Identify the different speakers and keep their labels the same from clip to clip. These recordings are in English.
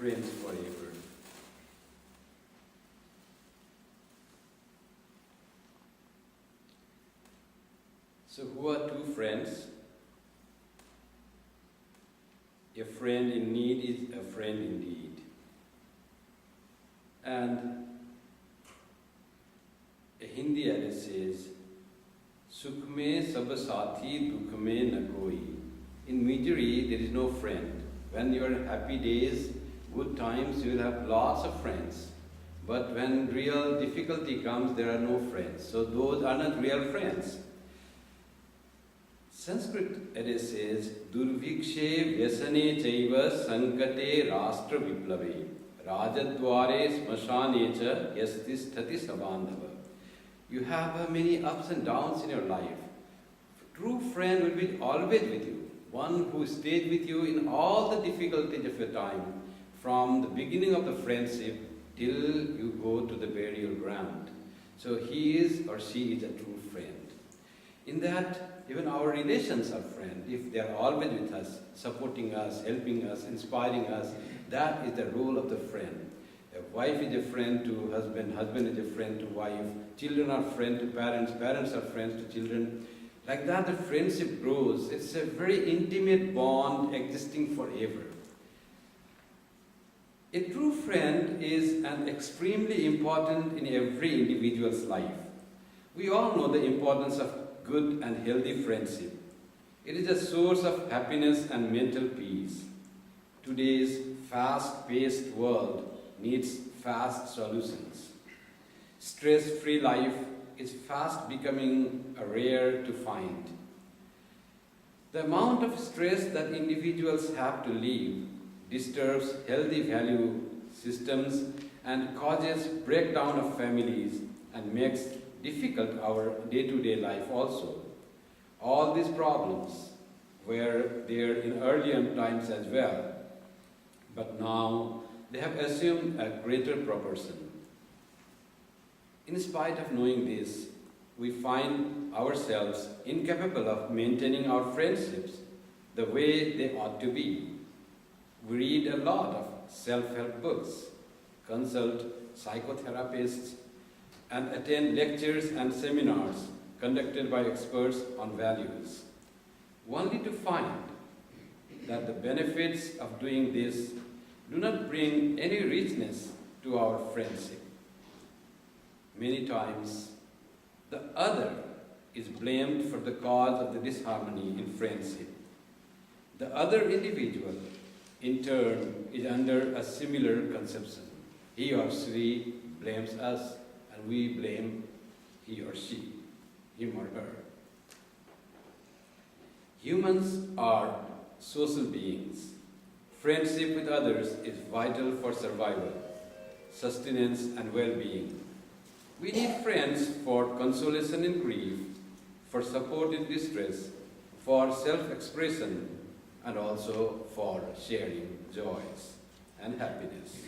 Speaker 1: friends forever. So who are two friends? A friend in need is a friend indeed. And a Hindi adage says, Sukh mein sab saathi, dukh mein na koi. In misery, there is no friend. When you are in happy days, good times, you will have lots of friends. But when real difficulty comes, there are no friends. So those are not real friends. Sanskrit adage says, Durvikshe vyasane chaiva sankate rashtra viplave rajadware smashane cha yastisthati sabandhava. You have many ups and downs in your life. A true friend will be always with you. One who stays with you in all the difficulties of your time, from the beginning of the friendship till you go to the burial ground. So he is or she is a true friend. In that, even our relations are friends. If they are always with us, supporting us, helping us, inspiring us, that is the role of the friend. A wife is a friend to husband, husband is a friend to wife, children are friends to parents, parents are friends to children. Like that, the friendship grows. It's a very intimate bond existing forever. A true friend is an extremely important in every individual's life. We all know the importance of good and healthy friendship. It is a source of happiness and mental peace. Today's fast-paced world needs fast solutions. Stress-free life is fast becoming rare to find. The amount of stress that individuals have to live disturbs healthy value systems and causes breakdown of families and makes difficult our day-to-day life also. All these problems were there in earlier times as well, but now they have assumed a greater proportion. In spite of knowing this, we find ourselves incapable of maintaining our friendships the way they ought to be. We read a lot of self-help books, consult psychotherapists, and attend lectures and seminars conducted by experts on values, only to find that the benefits of doing this do not bring any richness to our friendship. Many times, the other is blamed for the cause of the disharmony in friendship. The other individual, in turn, is under a similar conception. He or she blames us, and we blame he or she, him or her. Humans are social beings. Friendship with others is vital for survival, sustenance, and well-being. We need friends for consolation in grief, for support in distress, for self-expression, and also for sharing joys and happiness.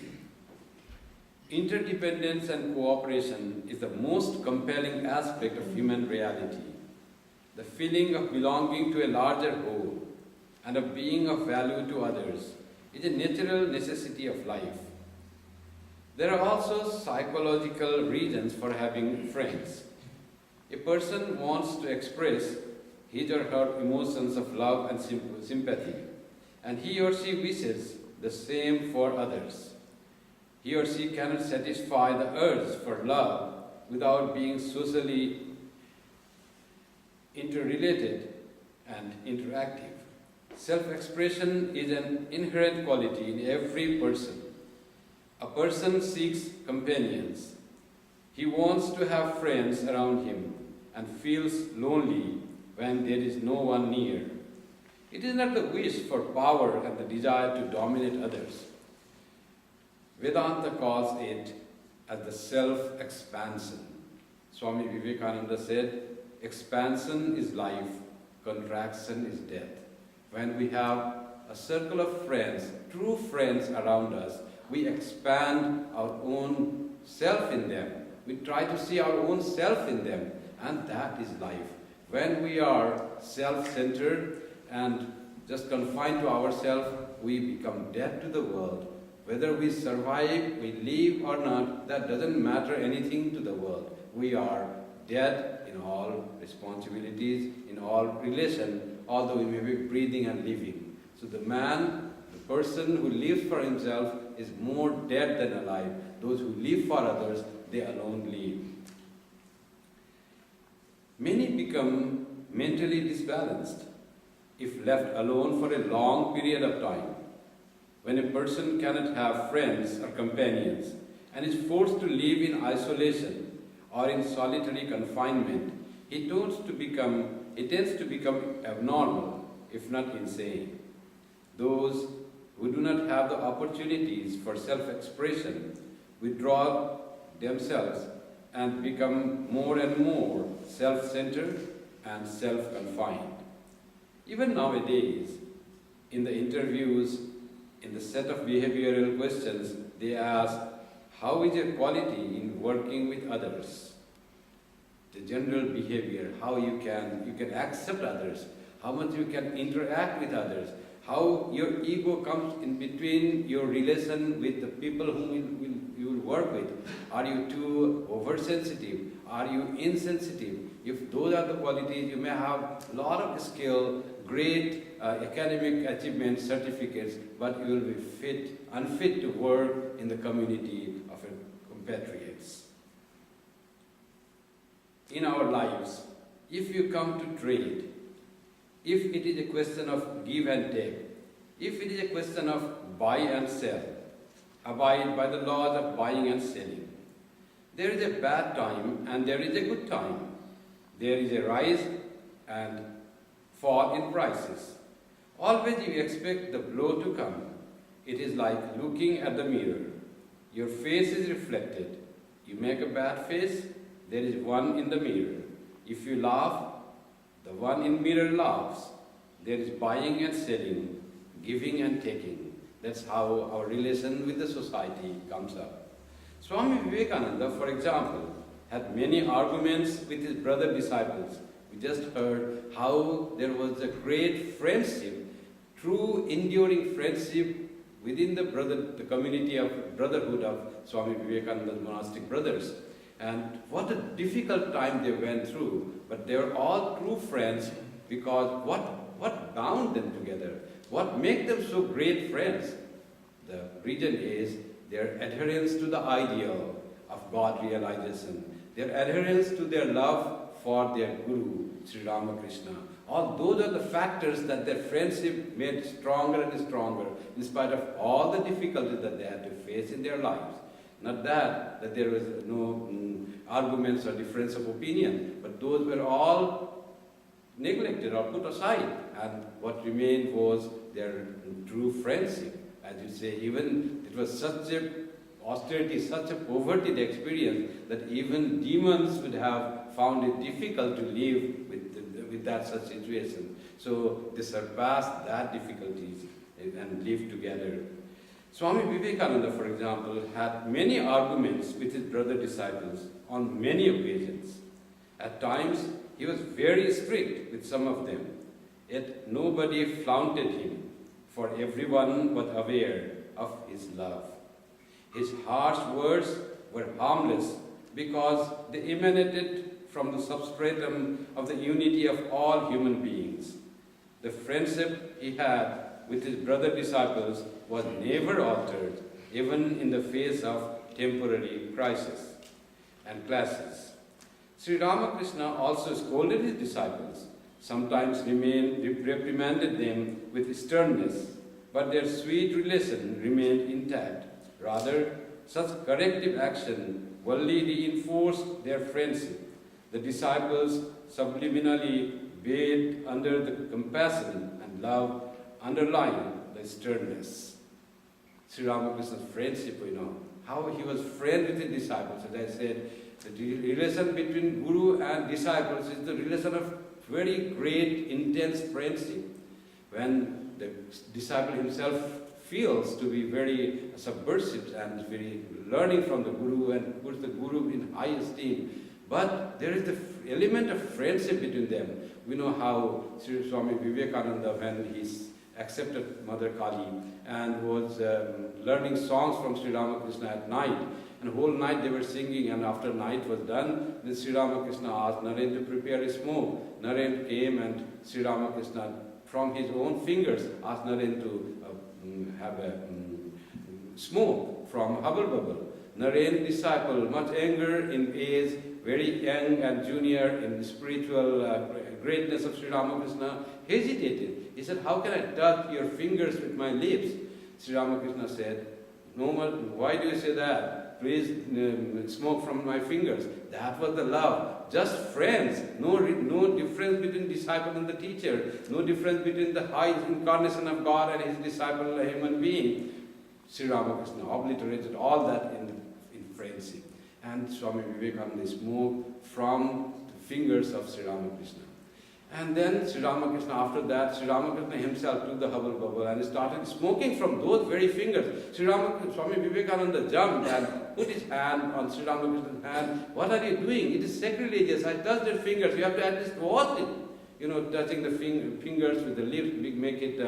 Speaker 1: Interdependence and cooperation is the most compelling aspect of human reality. The feeling of belonging to a larger whole and of being of value to others is a natural necessity of life. There are also psychological reasons for having friends. A person wants to express his or her emotions of love and sympathy, and he or she wishes the same for others. He or she cannot satisfy the urge for love without being socially interrelated and interactive. Self-expression is an inherent quality in every person. A person seeks companions. He wants to have friends around him and feels lonely when there is no one near. It is not the wish for power and the desire to dominate others. Vedanta calls it as the self-expansion. Swami Vivekananda said, expansion is life, contraction is death. When we have a circle of friends, true friends around us, we expand our own self in them. We try to see our own self in them, and that is life. When we are self-centered and just confined to ourselves, we become dead to the world, Whether we survive, we live or not, that doesn't matter anything to the world. We are dead in all responsibilities, in all relation, although we may be breathing and living. So the man, the person who lives for himself is more dead than alive. Those who live for others, they alone live. Many become mentally disbalanced if left alone for a long period of time. When a person cannot have friends or companions and is forced to live in isolation or in solitary confinement, he tends to become abnormal, if not insane. Those who do not have the opportunities for self-expression withdraw themselves and become more and more self-centered and self-confined. Even nowadays, in the interviews, in the set of behavioral questions, they ask, how is your quality in working with others? The general behavior, how you can accept others, how much you can interact with others, how your ego comes in between your relation with the people whom you will work with. Are you too oversensitive? Are you insensitive? If those are the qualities, you may have a lot of skill, great academic achievements, certificates, but you will be unfit to work in the community of your compatriots. In our lives, if you come to trade, if it is a question of give and take, if it is a question of buy and sell, abide by the laws of buying and selling. There is a bad time and there is a good time. There is a rise and fall in prices. Always you expect the blow to come. It is like looking at the mirror. Your face is reflected. You make a bad face, there is one in the mirror. If you laugh, the one in mirror laughs. There is buying and selling, giving and taking. That's how our relation with the society comes up. Swami Vivekananda, for example, had many arguments with his brother disciples. We just heard how there was a great friendship, true enduring friendship within the community of brotherhood of Swami Vivekananda's monastic brothers. And what a difficult time they went through, but they were all true friends because what bound them together? What made them so great friends? The reason is their adherence to the ideal of God realization, their adherence to their love for their Guru, Sri Ramakrishna. All those are the factors that their friendship made stronger and stronger in spite of all the difficulties that they had to face in their lives. Not that there was no arguments or difference of opinion, but those were all neglected or put aside, and what remained was their true friendship. As you say, even it was such a austerity, such a poverty experience that even demons would have found it difficult to live with that such situation. So they surpassed that difficulties and lived together. Swami Vivekananda, for example, had many arguments with his brother disciples on many occasions. At times, he was very strict with some of them, yet nobody flaunted him, for everyone was aware of his love. His harsh words were harmless because they emanated from the substratum of the unity of all human beings. The friendship he had with his brother disciples was never altered, even in the face of temporary crisis and clashes. Sri Ramakrishna also scolded his disciples, sometimes reprimanded them with sternness, but their sweet relation remained intact. Rather, such corrective action only reinforced their friendship. The disciples subliminally bathed under the compassion and love underlying the sternness. Sri Ramakrishna's friendship, how he was friend with his disciples. As I said, the relation between Guru and disciples is the relation of very great, intense friendship. When the disciple himself feels to be very subversive and very learning from the Guru and puts the Guru in high esteem, but there is the element of friendship between them. We know how Sri Swami Vivekananda, when he accepted Mother Kali and was learning songs from Sri Ramakrishna at night. And whole night they were singing, and after night was done, then Sri Ramakrishna asked Naren to prepare a smoke. Naren came, and Sri Ramakrishna, from his own fingers, asked Naren to have a smoke from hubble bubble. Naren, disciple, much younger in age, very young and junior in the spiritual greatness of Sri Ramakrishna, hesitated. He said, "How can I touch your fingers with my lips?" Sri Ramakrishna said, "No, why do you say that? Please smoke from my fingers." That was the love. Just friends. No difference between disciple and the teacher. No difference between the high incarnation of God and his disciple, a human being. Sri Ramakrishna obliterated all that in friendship. And Swami Vivekananda smoked from the fingers of Sri Ramakrishna. And then Sri Ramakrishna, after that, Sri Ramakrishna himself took the hubble bubble and started smoking from those very fingers. Swami Vivekananda jumped and put his hand on Sri Ramakrishna's hand. "What are you doing? It is sacrilegious. I touched your fingers. You have to at least wash it." Touching the fingers with the lips make it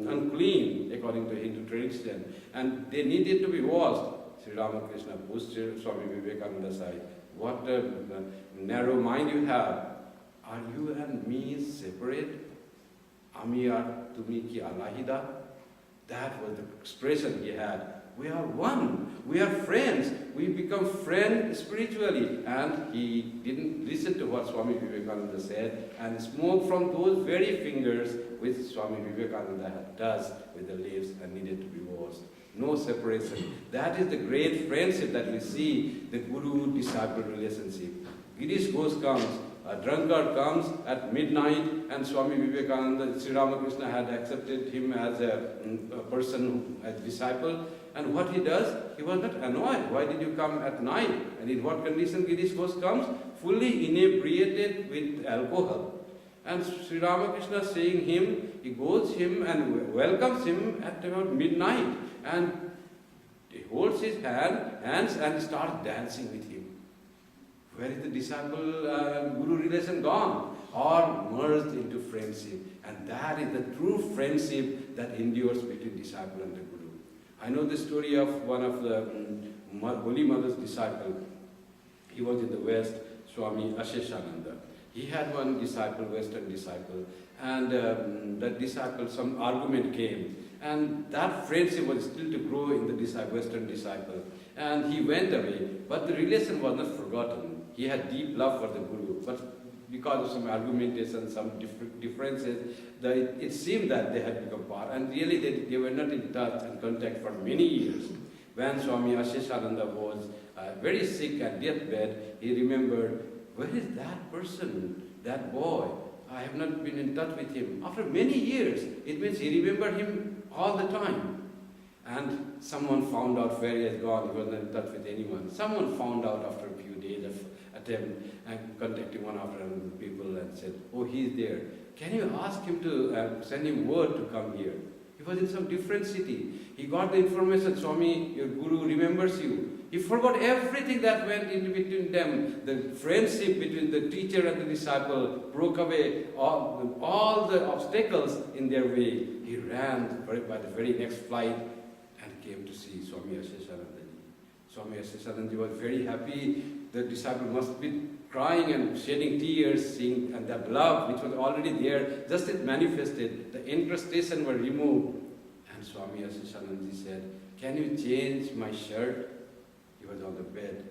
Speaker 1: unclean according to Hindu tradition. And they needed to be washed. Sri Ramakrishna pushed Swami Vivekananda aside. "What a narrow mind you have. Are you and me separate? Ami ar tumi ki alahida?" That was the expression he had. We are one. We are friends. We become friends spiritually. And he didn't listen to what Swami Vivekananda said and smoked from those very fingers which Swami Vivekananda had touched with the lips and needed to be washed. No separation. That is the great friendship that we see, the guru-disciple relationship. Girish Ghosh comes. A drunkard comes at midnight, and Swami Vivekananda, Sri Ramakrishna had accepted him as a person, as a disciple. And what he does, he was not annoyed. "Why did you come at night?" And in what condition Girish Ghosh comes? Fully inebriated with alcohol. And Sri Ramakrishna seeing him, he goes him and welcomes him at about midnight. And he holds his hands and starts dancing with him. Where is the disciple-guru relation gone? Or merged into friendship. And that is the true friendship that endures between disciple and the guru. I know the story of one of the Holy Mother's disciple. He was in the West, Swami Asheshananda. He had one disciple, Western disciple, and that disciple, some argument came. And that friendship was still to grow in the Western disciple. And he went away, but the relation was not forgotten. He had deep love for the Guru, but because of some argumentation, some differences, it seemed that they had become part. And really they were not in touch and contact for many years. When Swami Asheshananda was very sick at deathbed, he remembered, "Where is that person, that boy? I have not been in touch with him." After many years, it means he remembered him all the time. And someone found out where he had gone. He was not in touch with anyone. Someone found out after a few days of attempt and contacting one after another people and said, "Oh, he's there. Can you ask him to send him word to come here?" He was in some different city. He got the information, "Swami, your Guru remembers you." He forgot everything that went in between them. The friendship between the teacher and the disciple broke away all the obstacles in their way. He ran by the very next flight and came to see Swami Asheshanandaji. Swami Asheshanandaji was very happy. The disciple must be crying and shedding tears, seeing, and that love which was already there, just it manifested. The incrustation were removed. And Swami Asheshanandaji said, "Can you change my shirt?" He was on the bed.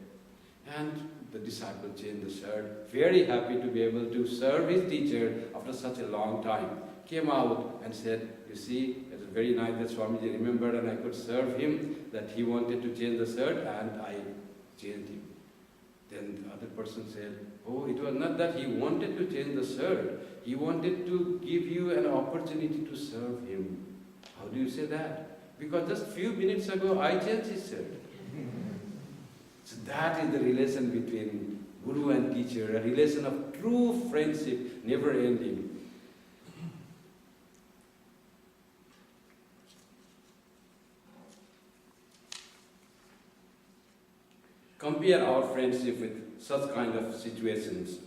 Speaker 1: And the disciple changed the shirt, very happy to be able to serve his teacher after such a long time. Came out and said, "You see, it was very nice that Swamiji remembered and I could serve him, that he wanted to change the shirt and I changed him." Then the other person said, "Oh, it was not that he wanted to change the shirt. He wanted to give you an opportunity to serve him." "How do you say that?" "Because just few minutes ago I changed his shirt." So that is the relation between Guru and teacher, a relation of true friendship, never ending. Compare our friendship with such kind of situations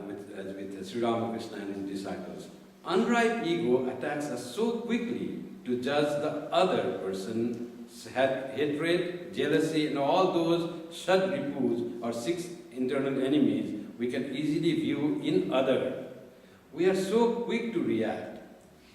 Speaker 1: with Sri Ramakrishna and his disciples. Unripe ego attacks us so quickly to judge the other person's hatred, jealousy, and all those shad ripus or six internal enemies we can easily view in other. We are so quick to react.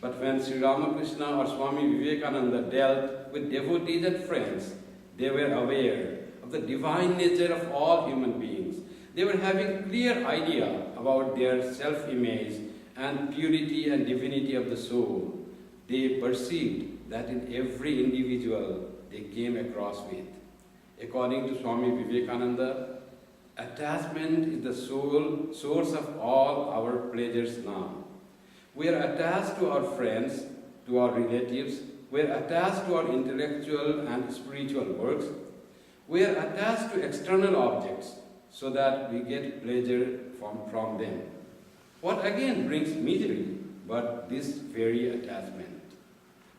Speaker 1: But when Sri Ramakrishna or Swami Vivekananda dealt with devotees and friends, they were aware of the divine nature of all human beings. They were having clear idea about their self-image and purity and divinity of the soul. They perceived that in every individual they came across with. According to Swami Vivekananda, attachment is the sole source of all our pleasures now. We are attached to our friends, to our relatives. We are attached to our intellectual and spiritual works. We are attached to external objects so that we get pleasure from them. What again brings misery but this very attachment?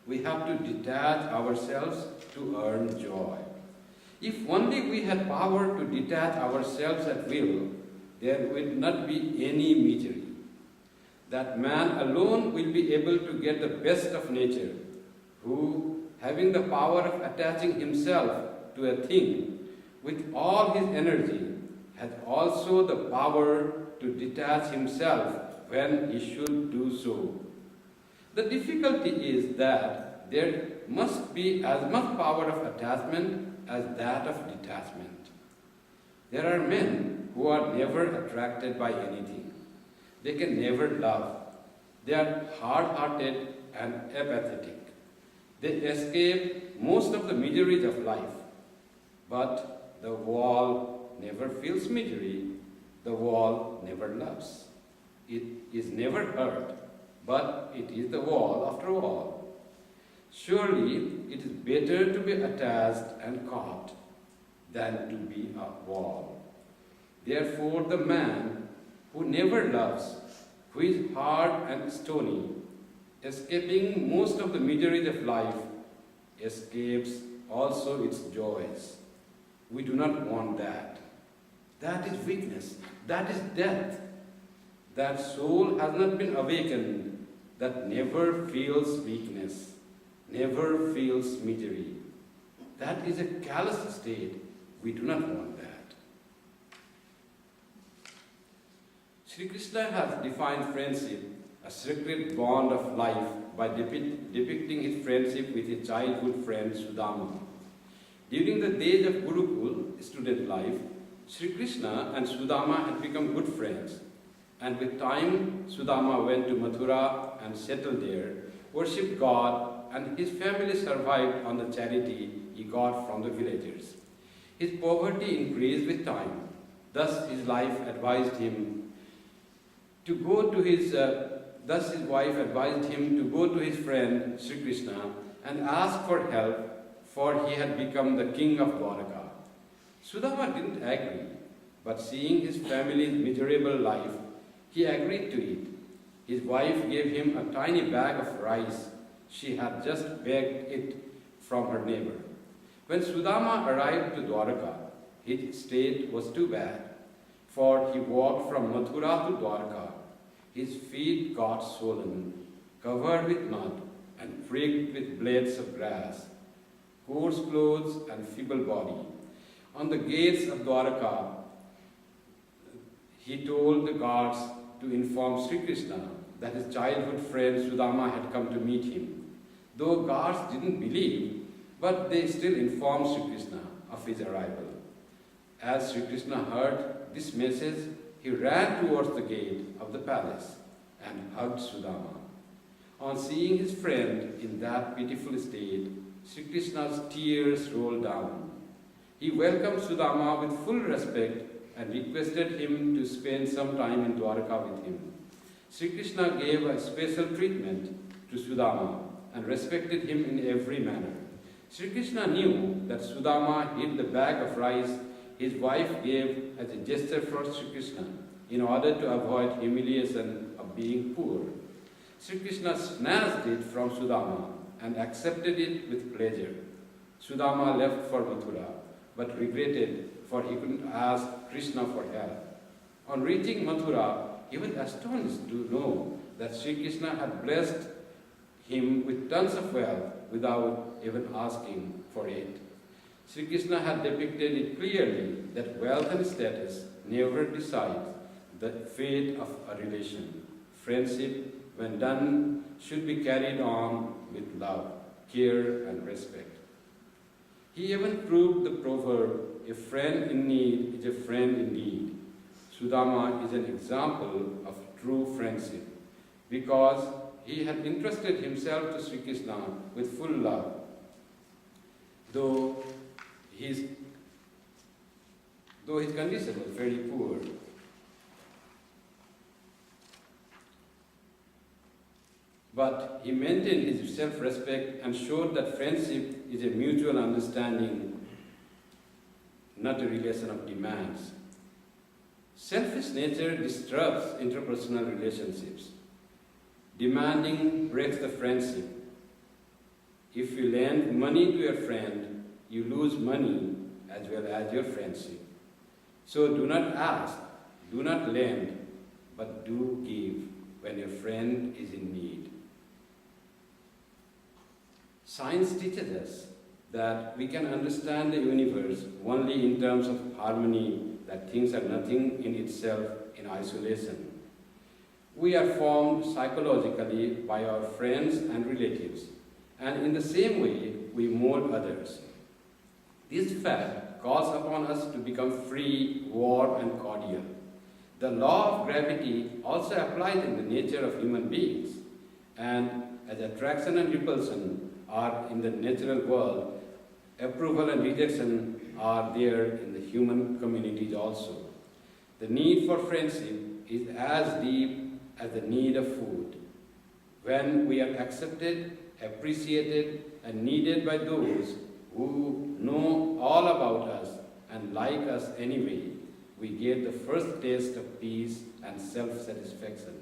Speaker 1: We have to detach ourselves to earn joy. If only we had power to detach ourselves at will, there would not be any misery. That man alone will be able to get the best of nature, who, having the power of attaching himself to a thing with all his energy, has also the power to detach himself when he should do so. The difficulty is that there must be as much power of attachment as that of detachment. There are men who are never attracted by anything. They can never love. They are hard-hearted and apathetic. They escape most of the miseries of life. But the wall never feels misery. The wall never loves. It is never hurt, but it is the wall after all. Surely it is better to be attached and caught than to be a wall. Therefore the man who never loves, who is hard and stony, escaping most of the miseries of life, escapes also its joys. We do not want that. That is weakness. That is death. That soul has not been awakened, that never feels weakness, never feels misery. That is a callous state. We do not want that. Sri Krishna has defined friendship, a sacred bond of life, by depicting his friendship with his childhood friend Sudama. During the days of Gurukul, student life, Sri Krishna and Sudama had become good friends. And with time, Sudama went to Mathura and settled there, worshipped God, and his family survived on the charity he got from the villagers. His poverty increased with time. Thus his wife advised him to go to his friend Sri Krishna and ask for help, for he had become the king of Dwaraka. Sudama didn't agree, but seeing his family's miserable life, he agreed to it. His wife gave him a tiny bag of rice. She had just begged it from her neighbor. When Sudama arrived to Dwaraka, his state was too bad, for he walked from Mathura to Dwaraka. His feet got swollen, covered with mud, and pricked with blades of grass, coarse clothes and feeble body. On the gates of Dwaraka, he told the guards to inform Sri Krishna that his childhood friend Sudama had come to meet him. Though guards didn't believe, but they still informed Sri Krishna of his arrival. As Sri Krishna heard this message, he ran towards the gate of the palace and hugged Sudama. On seeing his friend in that pitiful state, Sri Krishna's tears rolled down. He welcomed Sudama with full respect and requested him to spend some time in Dwaraka with him. Sri Krishna gave a special treatment to Sudama and respected him in every manner. Sri Krishna knew that Sudama hid the bag of rice his wife gave as a gesture for Sri Krishna in order to avoid humiliation of being poor. Sri Krishna snatched it from Sudama and accepted it with pleasure. Sudama left for Mathura, but regretted, for he couldn't ask Krishna for help. On reaching Mathura, he was astonished to know that Sri Krishna had blessed him with tons of wealth without even asking for it. Sri Krishna had depicted it clearly that wealth and status never decide the fate of a relation. Friendship, when done, should be carried on with love, care and respect. He even proved the proverb, a friend in need is a friend indeed. Sudama is an example of true friendship because he had entrusted himself to Sri Krishna with full love. Though his condition was very poor, but he maintained his self-respect and showed that friendship is a mutual understanding, not a relation of demands. Selfish nature disturbs interpersonal relationships. Demanding breaks the friendship. If you lend money to your friend, you lose money as well as your friendship. So do not ask, do not lend, but do give when your friend is in need. Science teaches us that we can understand the universe only in terms of harmony, that things are nothing in itself in isolation. We are formed psychologically by our friends and relatives, and in the same way we mold others. This fact calls upon us to become free, warm and cordial. The law of gravity also applies in the nature of human beings, and as attraction and repulsion are in the natural world, approval and rejection are there in the human communities also. The need for friendship is as deep as the need of food. When we are accepted, appreciated, and needed by those who know all about us and like us anyway, we get the first taste of peace and self-satisfaction.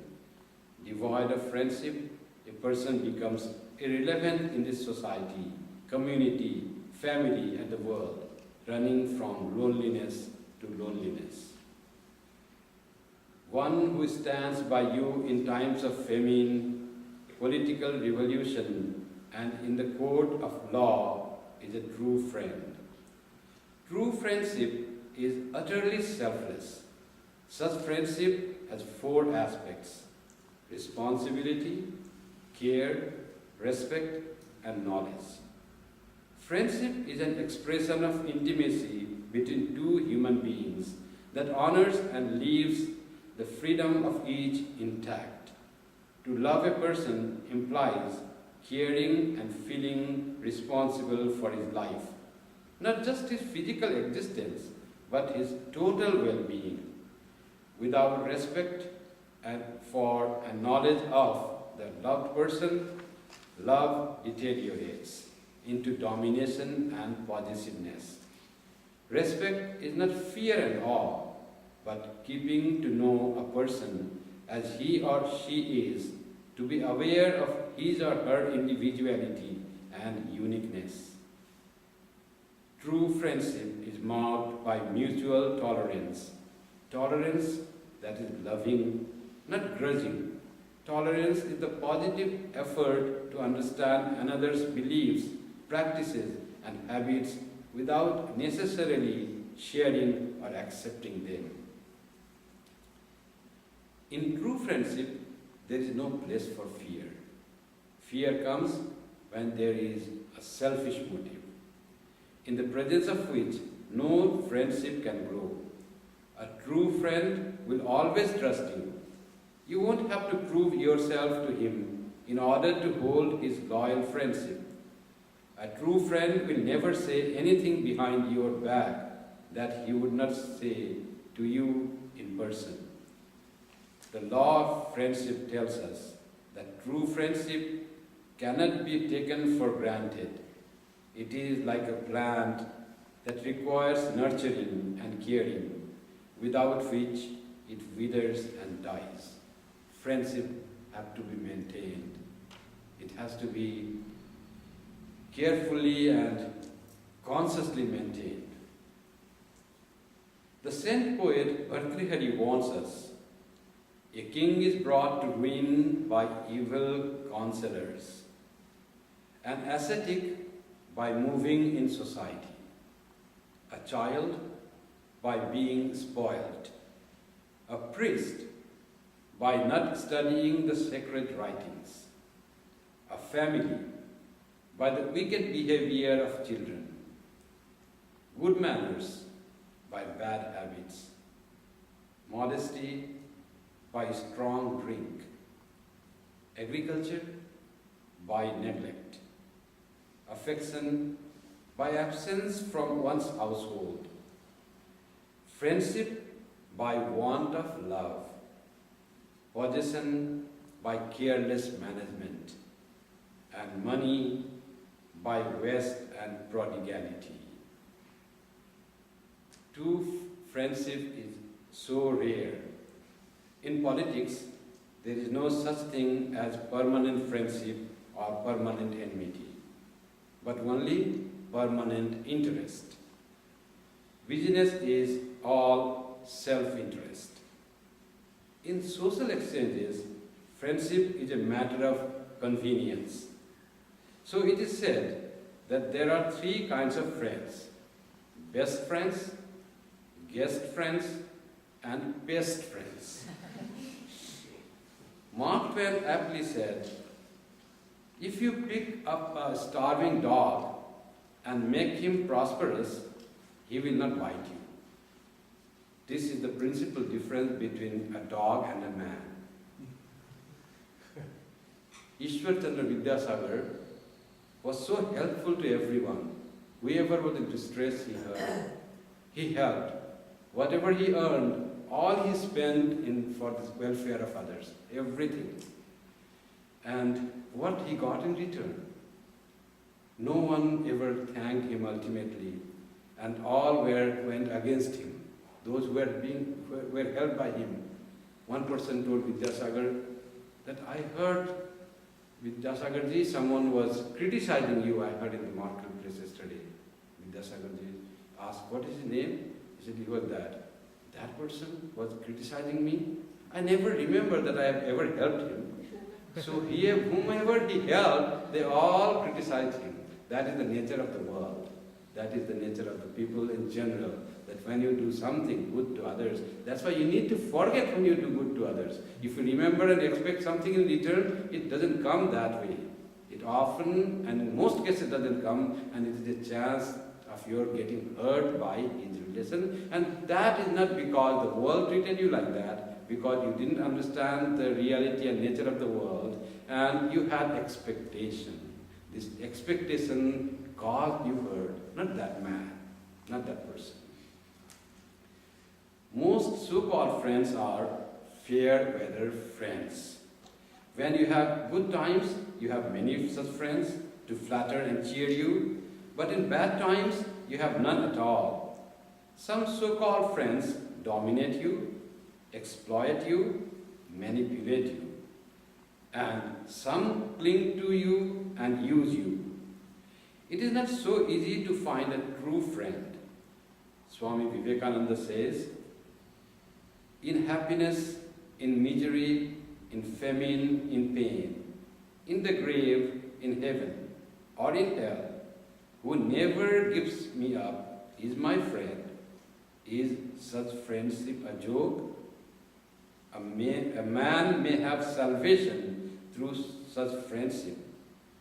Speaker 1: Devoid of friendship, a person becomes irrelevant in this society, community, family, and the world, running from loneliness to loneliness. One who stands by you in times of famine, political revolution, and in the court of law is a true friend. True friendship is utterly selfless. Such friendship has 4 aspects: responsibility, care, respect, and knowledge. Friendship is an expression of intimacy between 2 human beings that honors and leaves the freedom of each intact. To love a person implies caring and feeling responsible for his life, not just his physical existence, but his total well-being. Without respect for and knowledge of the loved person, love deteriorates into domination and possessiveness. Respect is not fear and awe, but keeping to know a person as he or she is, to be aware of his or her individuality and uniqueness. True friendship is marked by mutual tolerance. Tolerance that is loving, not grudging. Tolerance is the positive effort to understand another's beliefs, practices, and habits without necessarily sharing or accepting them. In true friendship, there is no place for fear. Fear comes when there is a selfish motive, in the presence of which no friendship can grow. A true friend will always trust you. You won't have to prove yourself to him in order to hold his loyal friendship. A true friend will never say anything behind your back that he would not say to you in person. The law of friendship tells us that true friendship cannot be taken for granted. It is like a plant that requires nurturing and caring, without which it withers and dies. Friendship has to be maintained. It has to be carefully and consciously maintained. The saint poet Bhartrihari warns us, A king is brought to ruin by evil counselors. An ascetic by moving in society. A child by being spoiled. A priest by not studying the sacred writings. A family by the wicked behavior of children. Good manners by bad habits. Modesty by strong drink. Agriculture by neglect. Affection by absence from one's household. Friendship by want of love. Possession by careless management. And money by waste and prodigality. True friendship is so rare. In politics, there is no such thing as permanent friendship or permanent enmity, but only permanent interest. Business is all self-interest. In social exchanges, friendship is a matter of convenience. So it is said that there are three kinds of friends: best friends, guest friends, and best friends. Mark Twain aptly said, if you pick up a starving dog and make him prosperous, he will not bite you. This is the principal difference between a dog and a man. Ishwar Chandra Vidyasagar was so helpful to everyone. Whoever was in distress, he helped. Whatever he earned, all he spent for the welfare of others, everything. And what he got in return? No one ever thanked him ultimately, and all went against him. Those who were held by him. One person told Vidyasagar that I heard, Vidyasagarji, someone was criticizing you, I heard in the marketplace yesterday. Vidyasagarji asked, what is his name? He said, he was that. That person was criticizing me. I never remember that I have ever helped him. So whomever he helped, they all criticized him. That is the nature of the world. That is the nature of the people in general. That when you do something good to others, that's why you need to forget when you do good to others. If you remember and expect something in return, it doesn't come that way. It often, and in most cases, doesn't come, and it is a chance of your getting hurt by his relation. And that is not because the world treated you like that, because you didn't understand the reality and nature of the world, and you had expectation. This expectation caused you hurt, not that man, not that person. Most so-called friends are fair weather friends. When you have good times, you have many such friends to flatter and cheer you, but in bad times, you have none at all. Some so-called friends dominate you, exploit you, manipulate you, and some cling to you and use you. It is not so easy to find a true friend. Swami Vivekananda says, in happiness, in misery, in famine, in pain, in the grave, in heaven, or in hell, who never gives me up is my friend. Is such friendship a joke? A man may have salvation through such friendship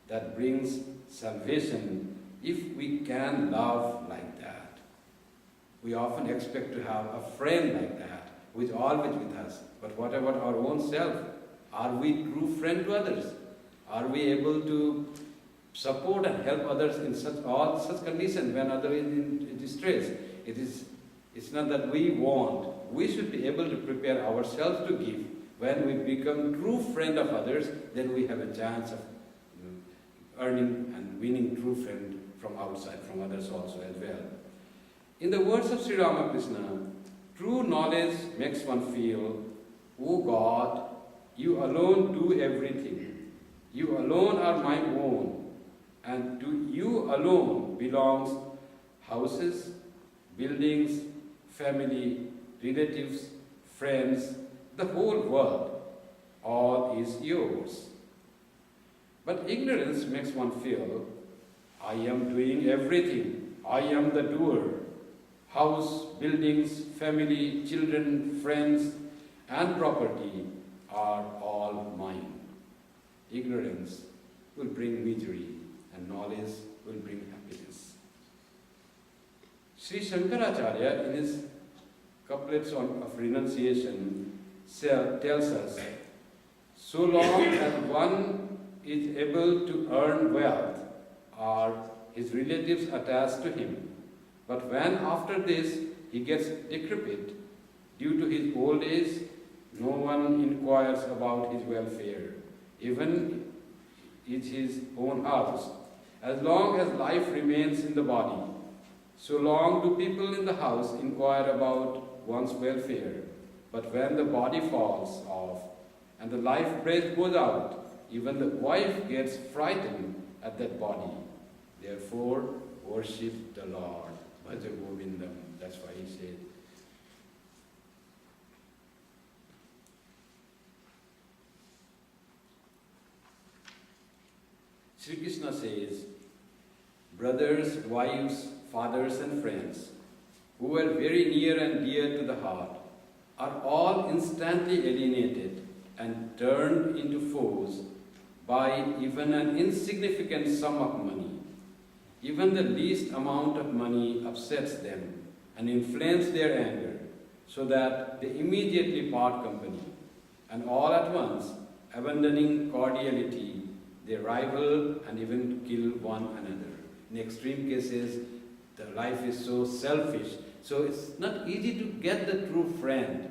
Speaker 1: that brings salvation if we can love like that. We often expect to have a friend like that, who is always with us. But what about our own self? Are we true friend to others? Are we able to support and help others in such conditions when others are in distress? It's not that we want. We should be able to prepare ourselves to give. When we become true friend of others, then we have a chance of earning and winning true friend from outside, from others also as well. In the words of Sri Ramakrishna, true knowledge makes one feel, oh God, you alone do everything. You alone are my own, and to you alone belongs houses, buildings, family, relatives, friends, the whole world, all is yours. But ignorance makes one feel, I am doing everything, I am the doer. House, buildings, family, children, friends, and property are all mine. Ignorance will bring misery, and knowledge will bring happiness. Sri Shankaracharya, in his couplets of renunciation, tells us, so long as one is able to earn wealth, are his relatives attached to him. But when after this he gets decrepit due to his old age, no one inquires about his welfare, even in his own house. As long as life remains in the body, so long do people in the house inquire about one's welfare. But when the body falls off and the life breath goes out, even the wife gets frightened at that body. Therefore, worship the Lord. Bhaja Govindam. That's why he said. Sri Krishna says, brothers, wives, fathers and friends, who were very near and dear to the heart, are all instantly alienated and turned into foes by even an insignificant sum of money. Even the least amount of money upsets them and inflames their anger, so that they immediately part company, and all at once, abandoning cordiality, they rival and even kill one another. In extreme cases, the life is so selfish, so it's not easy to get the true friend.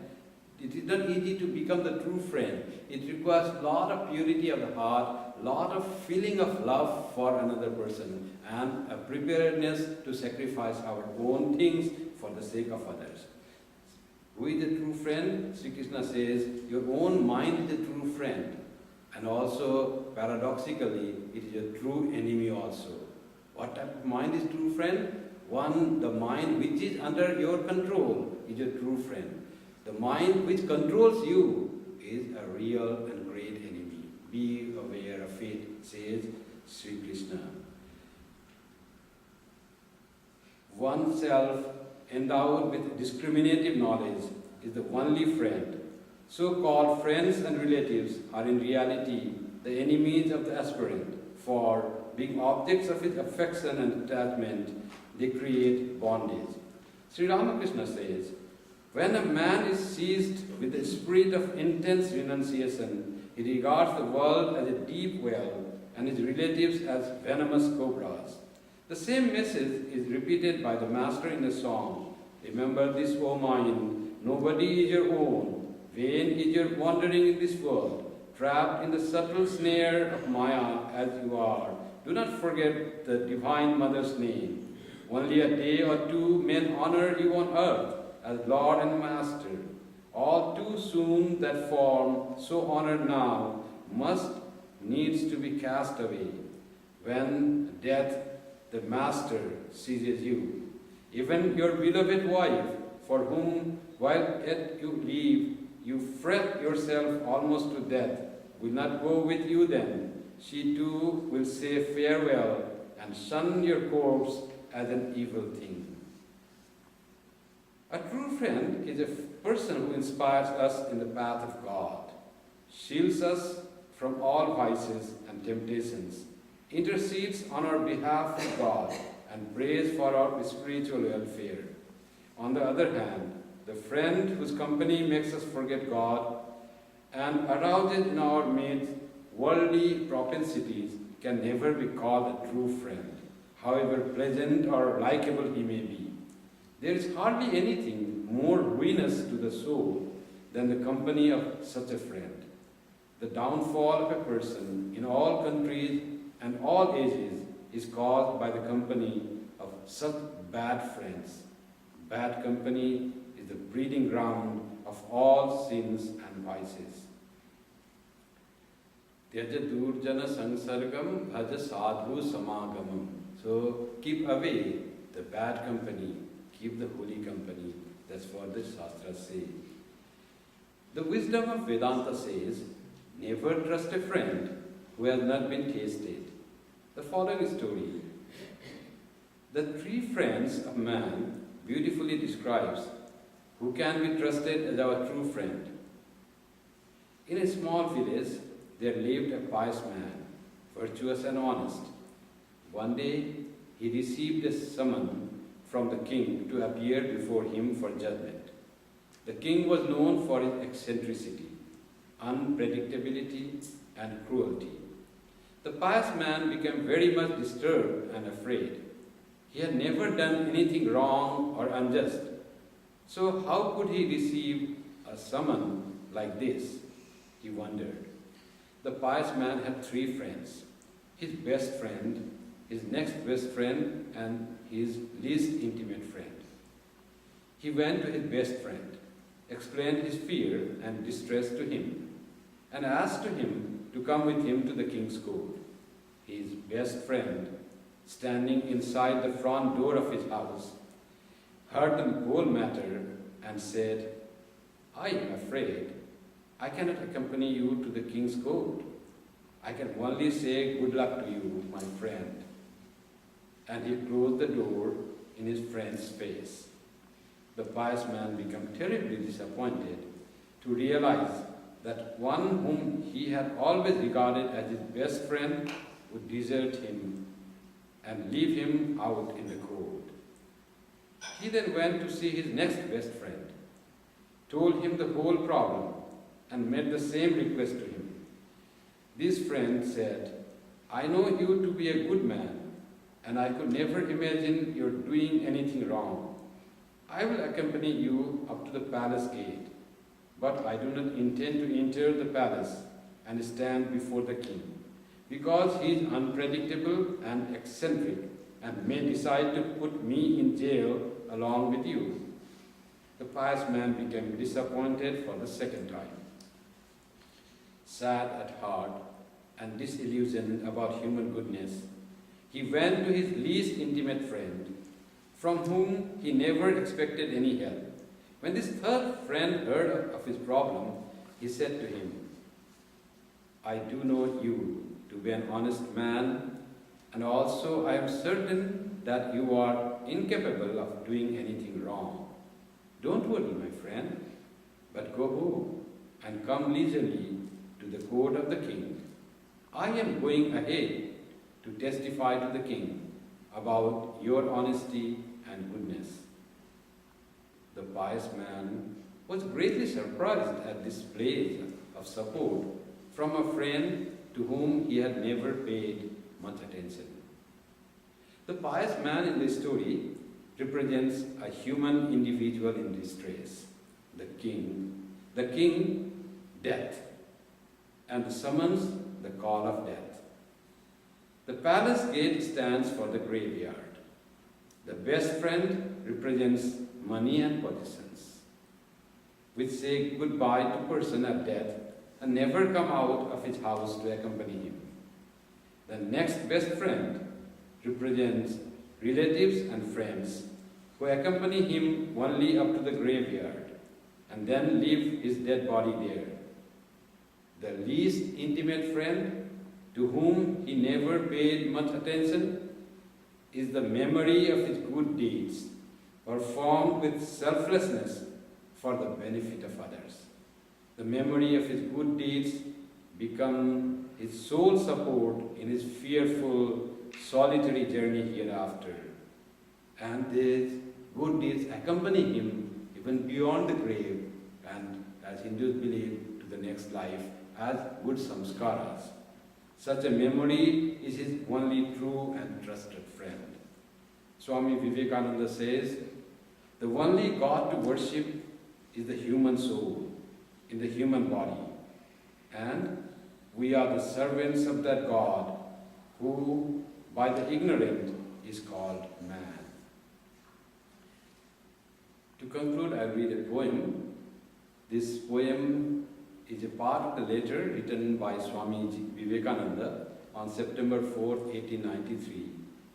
Speaker 1: It is not easy to become the true friend. It requires a lot of purity of the heart, a lot of feeling of love for another person, and a preparedness to sacrifice our own things for the sake of others. Who is the true friend? Sri Krishna says, your own mind is the true friend. And also, paradoxically, it is a true enemy also. What type of mind is true friend? One, the mind which is under your control is a true friend. The mind which controls you is a real and great enemy. Be aware of it, says Sri Krishna. Oneself endowed with discriminative knowledge is the only friend. So-called friends and relatives are in reality the enemies of the aspirant, for being objects of his affection and attachment, they create bondage. Sri Ramakrishna says, when a man is seized with the spirit of intense renunciation, he regards the world as a deep well and his relatives as venomous cobras. The same message is repeated by the Master in the song, remember this, O mind, nobody is your own, vain is your wandering in this world, trapped in the subtle snare of Maya as you are. Do not forget the Divine Mother's name. Only a day or two men honor you on earth as Lord and Master. All too soon that form, so honored now, must needs to be cast away. When death, the Master, seizes you. Even your beloved wife, for whom, while yet you leave, you fret yourself almost to death, will not go with you then. She too will say farewell and shun your corpse as an evil thing. A true friend is a person who inspires us in the path of God, shields us from all vices and temptations, intercedes on our behalf to God, and prays for our spiritual welfare. On the other hand, the friend whose company makes us forget God and arouses in our midst worldly propensities can never be called a true friend, however pleasant or likable he may be. There is hardly anything more ruinous to the soul than the company of such a friend. The downfall of a person in all countries and all ages is caused by the company of such bad friends. Bad company is the breeding ground of all sins and vices. Tyaja durjana sangsargam bhaja sadhu samagamam. So keep away the bad company, keep the holy company. That's what the Shastras say. The wisdom of Vedanta says, never trust a friend who has not been tasted. The following story. The three friends of man beautifully describes who can be trusted as our true friend. In a small village, there lived a pious man, virtuous and honest. One day, he received a summons from the king to appear before him for judgment. The king was known for his eccentricity, unpredictability, and cruelty. The pious man became very much disturbed and afraid. He had never done anything wrong or unjust. So how could he receive a summons like this? He wondered. The pious man had three friends: his best friend, his next best friend, and his least intimate friend. He went to his best friend, explained his fear and distress to him, and asked him to come with him to the king's court. His best friend, standing inside the front door of his house, heard the whole matter and said, "I am afraid I cannot accompany you to the king's court. I can only say good luck to you, my friend." And he closed the door in his friend's face. The pious man became terribly disappointed to realize that one whom he had always regarded as his best friend would desert him and leave him out in the cold. He then went to see his next best friend, told him the whole problem, and made the same request to him. This friend said, "I know you to be a good man, and I could never imagine you're doing anything wrong. I will accompany you up to the palace gate, but I do not intend to enter the palace and stand before the king, because he is unpredictable and eccentric and may decide to put me in jail along with you." The pious man became disappointed for the second time. Sad at heart and disillusioned about human goodness, he went to his least intimate friend, from whom he never expected any help. When this third friend heard of his problem, he said to him, "I do know you to be an honest man, and also I am certain that you are incapable of doing anything wrong. Don't worry, my friend, but go home and come leisurely to the court of the king. I am going ahead to testify to the king about your honesty and goodness." The pious man was greatly surprised at this pledge of support from a friend to whom he had never paid much attention. The pious man in the story represents a human individual in distress, the king, death, and the summons, the call of death. The palace gate stands for the graveyard. The best friend represents money and possessions, which say goodbye to person at death and never come out of his house to accompany him. The next best friend represents relatives and friends who accompany him only up to the graveyard and then leave his dead body there. The least intimate friend, to whom he never paid much attention, is the memory of his good deeds, performed with selflessness for the benefit of others. The memory of his good deeds become his sole support in his fearful, solitary journey hereafter. And these good deeds accompany him even beyond the grave and, as Hindus believe, to the next life as good samskaras. Such a memory is his only true and trusted friend. Swami Vivekananda says, "The only God to worship is the human soul in the human body, and we are the servants of that God who, by the ignorant, is called man." To conclude, I'll read a poem. This poem is a part of the letter written by Swami Vivekananda on September 4, 1893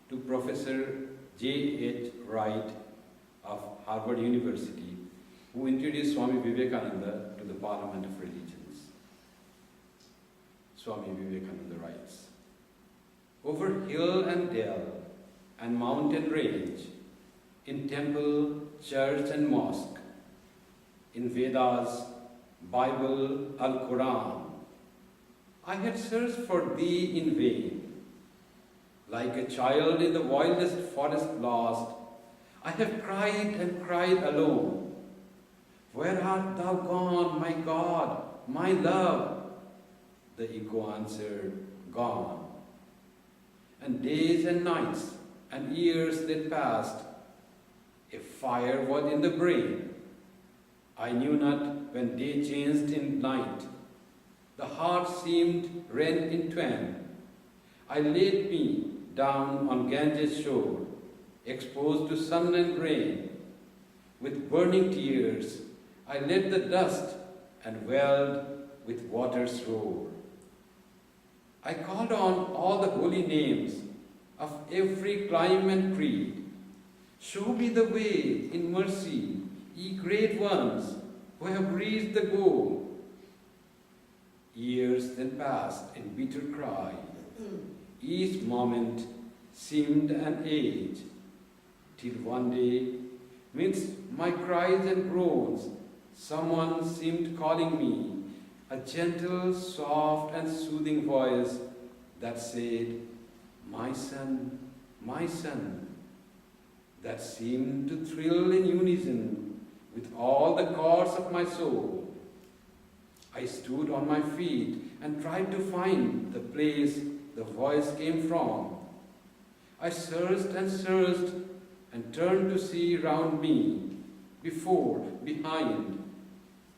Speaker 1: to Professor J.H. Wright of Harvard University, who introduced Swami Vivekananda to from the Parliament of Religions. Swami Vivekananda writes, over hill and dale and mountain range, in temple, church and mosque, in Vedas, Bible, Al-Quran, I had searched for thee in vain. Like a child in the wildest forest lost, I have cried and cried alone. Where art thou gone, my God, my love? The echo answered, gone. And days and nights and years that passed, a fire was in the brain. I knew not when day changed in night. The heart seemed rent in twain. I laid me down on Ganges shore, exposed to sun and rain. With burning tears, I let the dust and welled with water's roar. I called on all the holy names of every clime and creed. Show me the way in mercy, ye great ones who have reached the goal. Years then passed in bitter cry. Each moment seemed an age, till one day, midst my cries and groans, someone seemed calling me, a gentle, soft and soothing voice that said, my son, that seemed to thrill in unison with all the chords of my soul. I stood on my feet and tried to find the place the voice came from. I searched and turned to see round me, before, behind.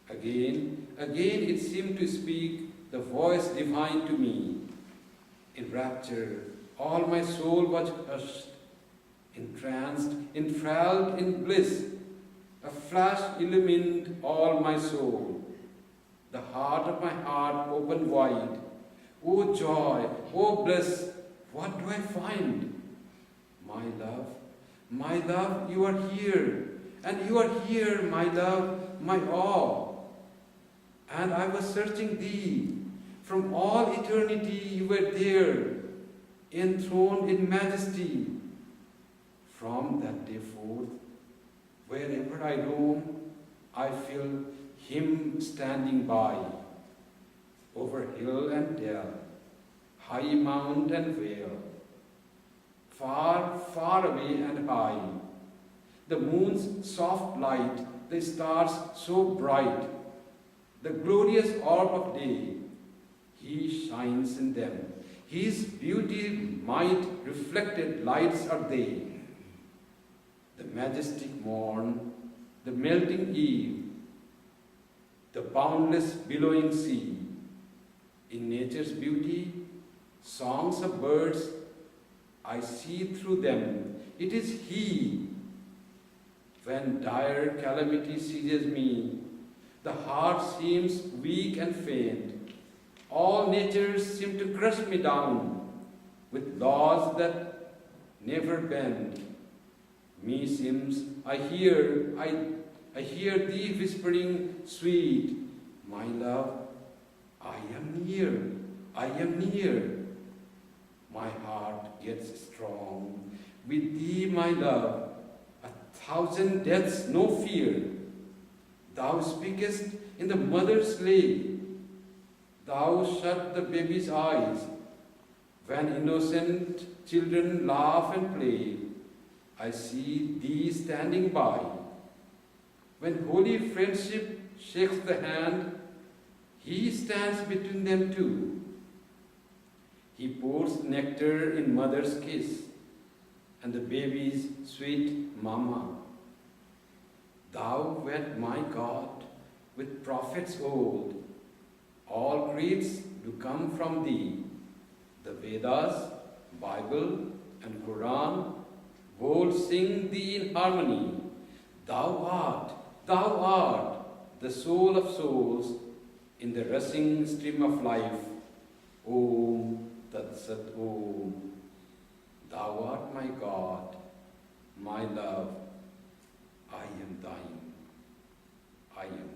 Speaker 1: Again it seemed to speak the voice divine to me. In rapture, all my soul was hushed, entranced, enthralled in bliss. A flash illumined all my soul. The heart of my heart opened wide. Oh joy, oh bliss, what do I find? My love, you are here, and you are here, my love, my all. And I was searching thee. From all eternity you were there, enthroned in majesty. From that day forth, wherever I roam, I feel him standing by. Over hill and dale, high mount and vale, far, far away and high, the moon's soft light, the stars so bright, the glorious orb of day, he shines in them. His beauty, might, reflected lights are they. The majestic morn, the melting eve, the boundless billowing sea. In nature's beauty, songs of birds, I see through them. It is he. When dire calamity seizes me, the heart seems weak and faint. All natures seem to crush me down with laws that never bend. Me seems I hear thee whispering sweet, my love, I am near. My heart gets strong. With thee, my love, 1,000 deaths, no fear. Thou speakest in the mother's lay. Thou shut the baby's eyes. When innocent children laugh and play, I see thee standing by. When holy friendship shakes the hand, he stands between them two. He pours nectar in mother's kiss and the baby's sweet mama. Thou wert my God with prophets old. All creeds do come from thee. The Vedas, Bible and Quran bold sing thee in harmony. Thou art the soul of souls in the rushing stream of life. Om Tat Sat Om. Thou art my God, my love. I am thine. I am